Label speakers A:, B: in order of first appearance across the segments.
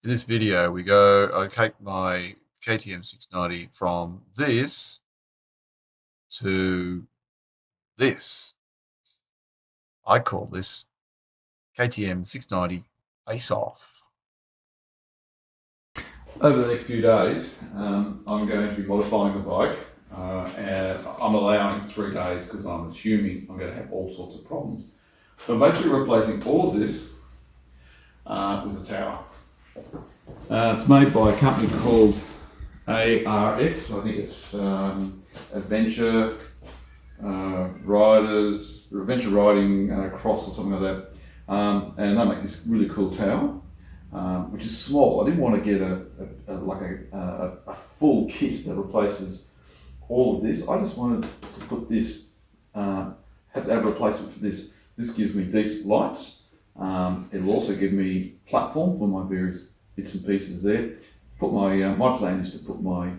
A: In this video, I take my KTM 690 from this to this. I call this KTM 690 Face Off.
B: Over the next few days, I'm going to be modifying the bike, and I'm allowing 3 days because I'm assuming I'm going to have all sorts of problems. So I'm basically replacing all of this with a tower. It's made by a company called ARX. I think it's Adventure Adventure Riding Cross or something like that. And they make this really cool tower, which is small. I didn't want to get a full kit that replaces all of this. I just wanted to put this, has a replacement for this. This gives me decent lights. It will also give me platform for my various bits and pieces there. Put my plan is to put my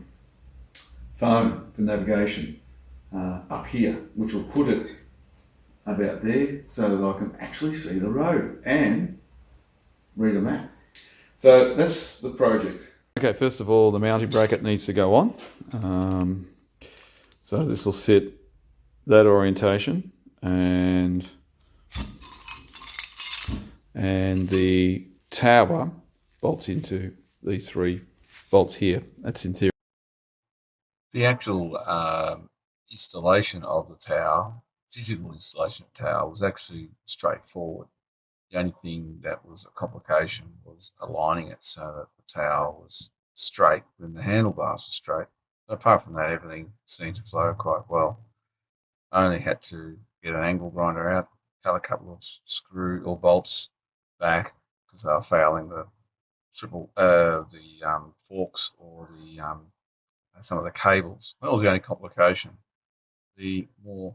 B: phone for navigation up here, which will put it about there so that I can actually see the road and read a map. So that's the project. Okay, first of all, the mounting bracket needs to go on. So this will sit that orientation, and the tower bolts into these 3 bolts here. That's in theory.
A: The actual installation of the tower, physical installation of the tower, was actually straightforward. The only thing that was a complication was aligning it so that the tower was straight when the handlebars were straight. But apart from that, everything seemed to flow quite well. I only had to get an angle grinder out, cut a couple of screw or bolts back because they were failing the forks or some of the cables. That was the only complication. The more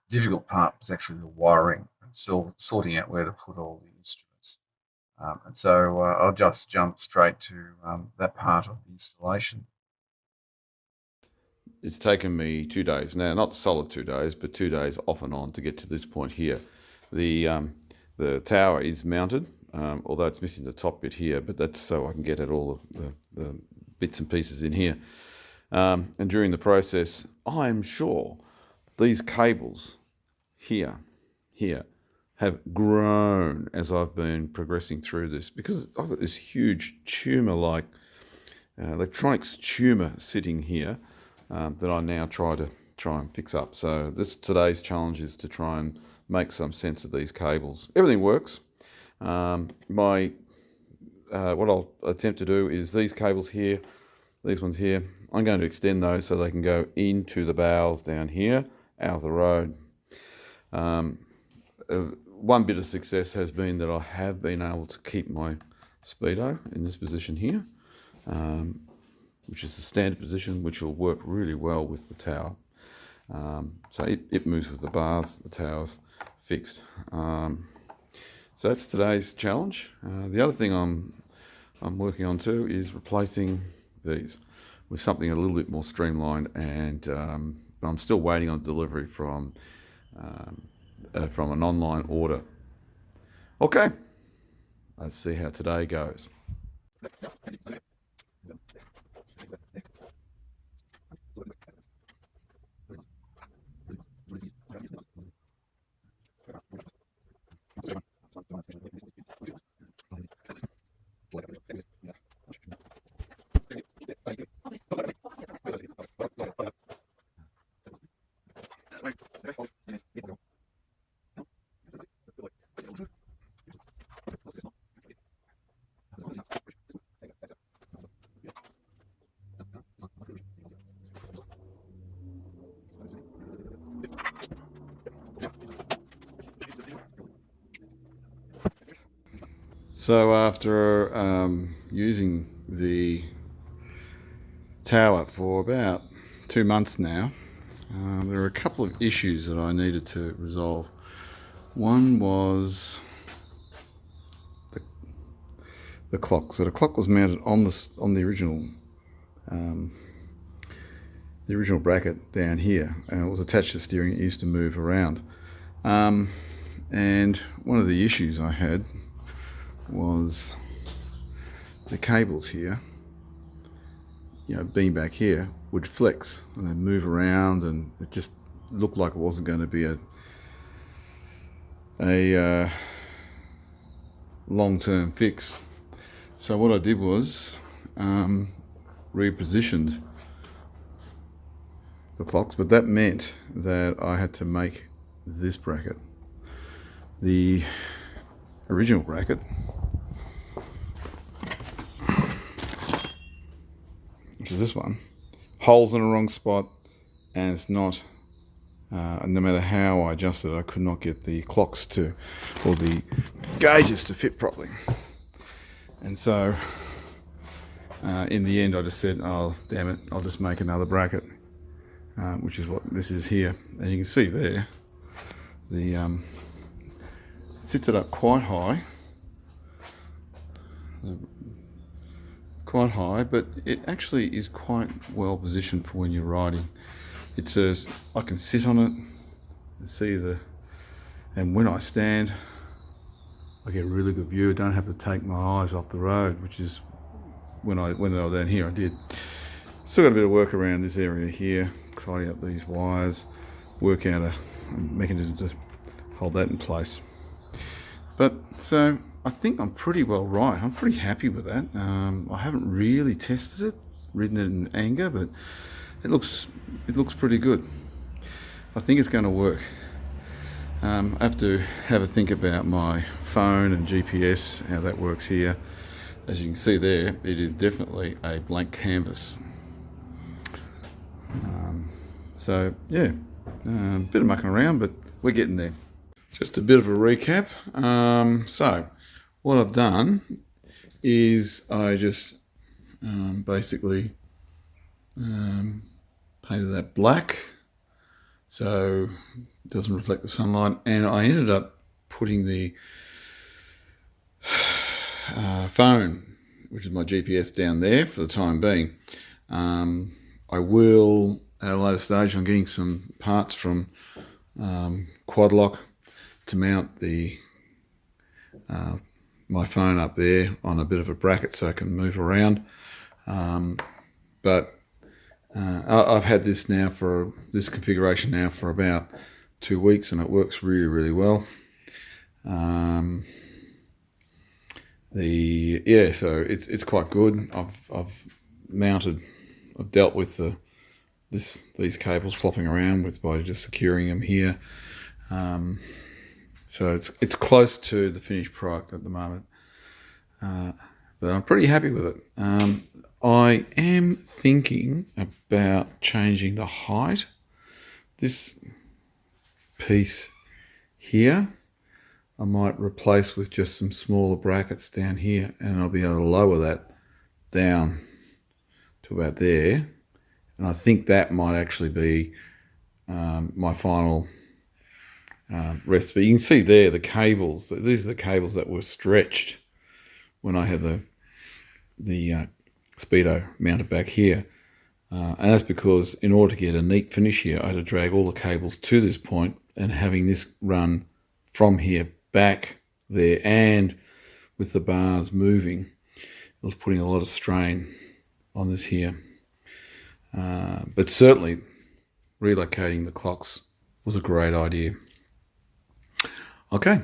A: difficult part was actually the wiring and sorting out where to put all the instruments. And so I'll just jump straight to that part of the installation.
B: It's taken me 2 days now, not solid 2 days, but 2 days off and on to get to this point here. The tower is mounted, although it's missing the top bit here, but that's so I can get at all the bits and pieces in here. And during the process, I'm sure these cables here have grown as I've been progressing through this, because I've got this huge tumor-like electronics tumor sitting here that I now try and fix up. So today's challenge is to try and make some sense of these cables. Everything works. What I'll attempt to do is these cables here, these ones here, I'm going to extend those so they can go into the bowels down here, out of the road. One bit of success has been that I have been able to keep my speedo in this position here, which is the standard position, which will work really well with the tower. So it moves with the bars, the tower's fixed. So that's today's challenge. The other thing I'm working on too is replacing these with something a little bit more streamlined, and I'm still waiting on delivery from an online order. Okay, let's see how today goes. So after using the tower for about 2 months now, there are a couple of issues that I needed to resolve. One was the clock. So the clock was mounted on the original bracket down here, and it was attached to the steering. It used to move around, and one of the issues I had was the cables here, being back here, would flex and then move around, and it just looked like it wasn't going to be a long-term fix. So what I did was repositioned the clocks, but that meant that I had to make this bracket. The original bracket, which is this one, holes in the wrong spot, and it's not, no matter how I adjusted it, I could not get the clocks to, or the gauges to fit properly. And so in the end I just said, oh damn it, I'll just make another bracket, which is what this is here. And you can see there, the sits it up quite high. It's quite high, but it actually is quite well positioned for when you're riding. It says I can sit on it and see and when I stand, I get a really good view. I don't have to take my eyes off the road, which is when I was down here, I did. Still got a bit of work around this area here, tidy up these wires, work out a mechanism to hold that in place. But so I think I'm pretty well right. I'm pretty happy with that. I haven't really tested it, ridden it in anger, but it looks pretty good. I think it's going to work. I have to have a think about my phone and GPS, how that works here. As you can see there, it is definitely a blank canvas. So yeah, a bit of mucking around, but we're getting there. Just a bit of a recap. So what I've done is I just basically painted that black so it doesn't reflect the sunlight, and I ended up putting the phone, which is my GPS, down there for the time being. I will, at a later stage, I'm getting some parts from Quadlock to mount the my phone up there on a bit of a bracket so I can move around. But I've had this configuration now for about 2 weeks, and it works really, really well. So it's quite good. I've dealt with these cables flopping around by just securing them here. So it's close to the finished product at the moment, but I'm pretty happy with it. I am thinking about changing the height. This piece here I might replace with just some smaller brackets down here, and I'll be able to lower that down to about there. And I think that might actually be my final recipe. You can see there the cables. These are the cables that were stretched when I had the Speedo mounted back here. And that's because in order to get a neat finish here, I had to drag all the cables to this point, and having this run from here back there, and with the bars moving, it was putting a lot of strain on this here. But certainly relocating the clocks was a great idea. Okay,